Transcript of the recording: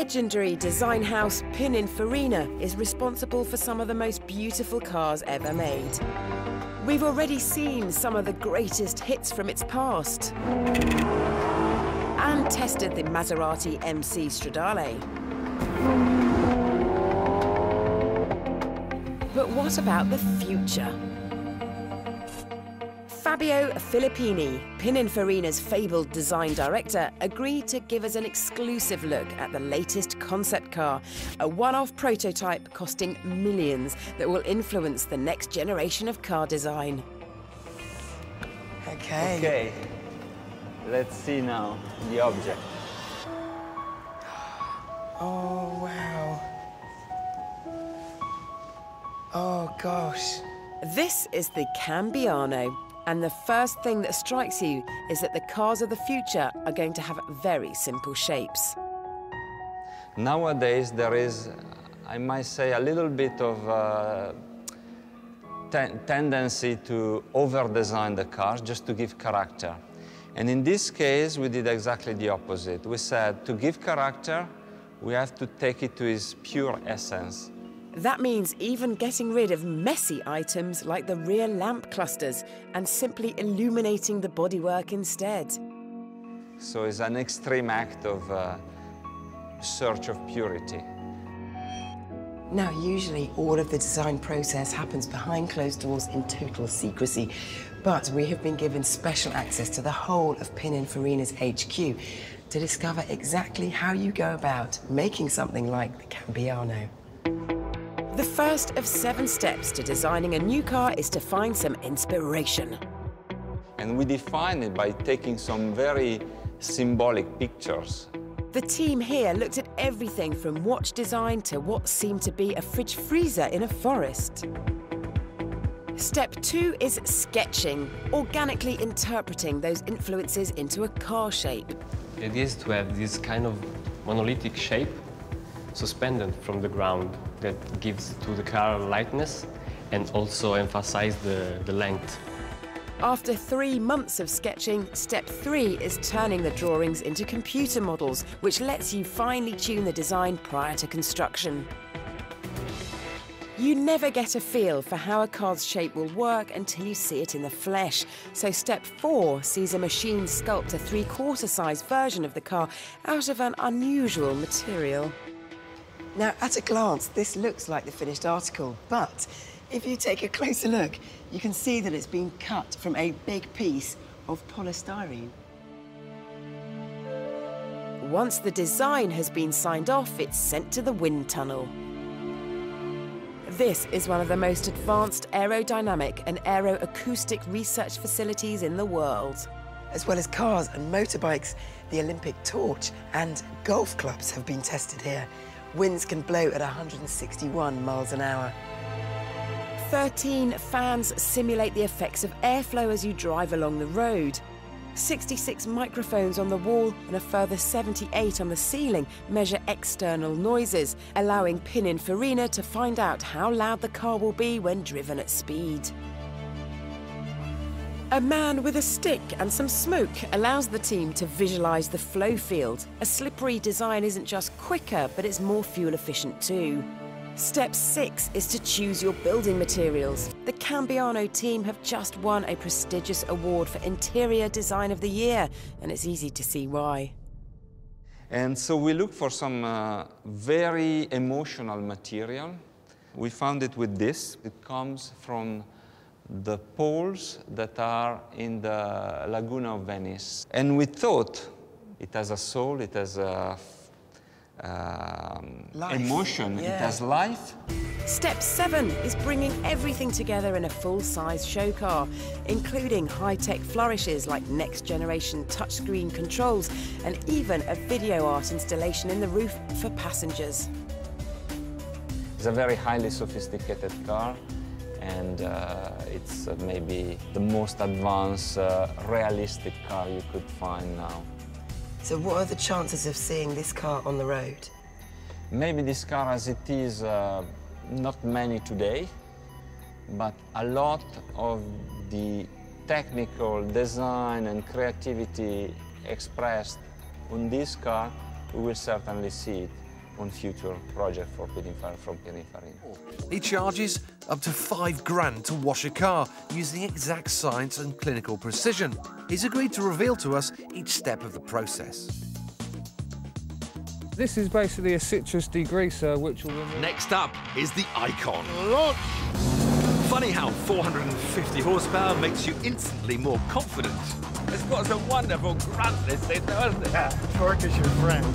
legendary design house Pininfarina is responsible for some of the most beautiful cars ever made. We've already seen some of the greatest hits from its past and tested the Maserati MC Stradale. But what about the future? Fabio Filippini, Pininfarina's fabled design director, agreed to give us an exclusive look at the latest concept car, a one-off prototype costing millions that will influence the next generation of car design. Okay, let's see now the object. Oh, wow. Oh, gosh. This is the Cambiano. And the first thing that strikes you is that the cars of the future are going to have very simple shapes. Nowadays, there is, I might say, a little bit of tendency to over-design the cars just to give character. And in this case, we did exactly the opposite. We said, to give character, we have to take it to its pure essence. That means even getting rid of messy items like the rear lamp clusters and simply illuminating the bodywork instead. So it's an extreme act of search of purity. Now, usually all of the design process happens behind closed doors in total secrecy, but we have been given special access to the whole of Pininfarina's HQ to discover exactly how you go about making something like the Cambiano. The first of 7 steps to designing a new car is to find some inspiration. And we define it by taking some very symbolic pictures. The team here looked at everything from watch design to what seemed to be a fridge freezer in a forest. Step 2 is sketching, organically interpreting those influences into a car shape. The idea is to have this kind of monolithic shape suspended from the ground that gives to the car lightness and also emphasize the length. After 3 months of sketching, step 3 is turning the drawings into computer models, which lets you finely tune the design prior to construction. You never get a feel for how a car's shape will work until you see it in the flesh. So step 4 sees a machine sculpt a 3/4 size version of the car out of an unusual material. Now, at a glance, this looks like the finished article, but if you take a closer look, you can see that it's been cut from a big piece of polystyrene. Once the design has been signed off, it's sent to the wind tunnel. This is one of the most advanced aerodynamic and aeroacoustic research facilities in the world. As well as cars and motorbikes, the Olympic torch and golf clubs have been tested here. Winds can blow at 161 miles an hour. 13 fans simulate the effects of airflow as you drive along the road. 66 microphones on the wall and a further 78 on the ceiling measure external noises, allowing Pininfarina to find out how loud the car will be when driven at speed. A man with a stick and some smoke allows the team to visualize the flow field. A slippery design isn't just quicker, but it's more fuel efficient too. Step 6 is to choose your building materials. The Cambiano team have just won a prestigious award for Interior Design of the Year, and it's easy to see why. And so we look for some very emotional material. We found it with this. It comes from the poles that are in the Laguna of Venice. And we thought it has a soul, it has a emotion, yeah. It has life. Step 7 is bringing everything together in a full-size show car, including high-tech flourishes like next-generation touchscreen controls and even a video art installation in the roof for passengers. It's a very highly sophisticated car, and it's maybe the most advanced, realistic car you could find now. So what are the chances of seeing this car on the road? Maybe this car as it is, not many today, but a lot of the technical design and creativity expressed on this car, we will certainly see it. on future project for from Pininfarina. He charges up to £5 to wash a car using exact science and clinical precision. He's agreed to reveal to us each step of the process. This is basically a citrus degreaser which will remove... Next up is the Icon. Launch! Funny how 450 horsepower makes you instantly more confident. It's got some wonderful grunt, this thing, doesn't it? Torque is your friend.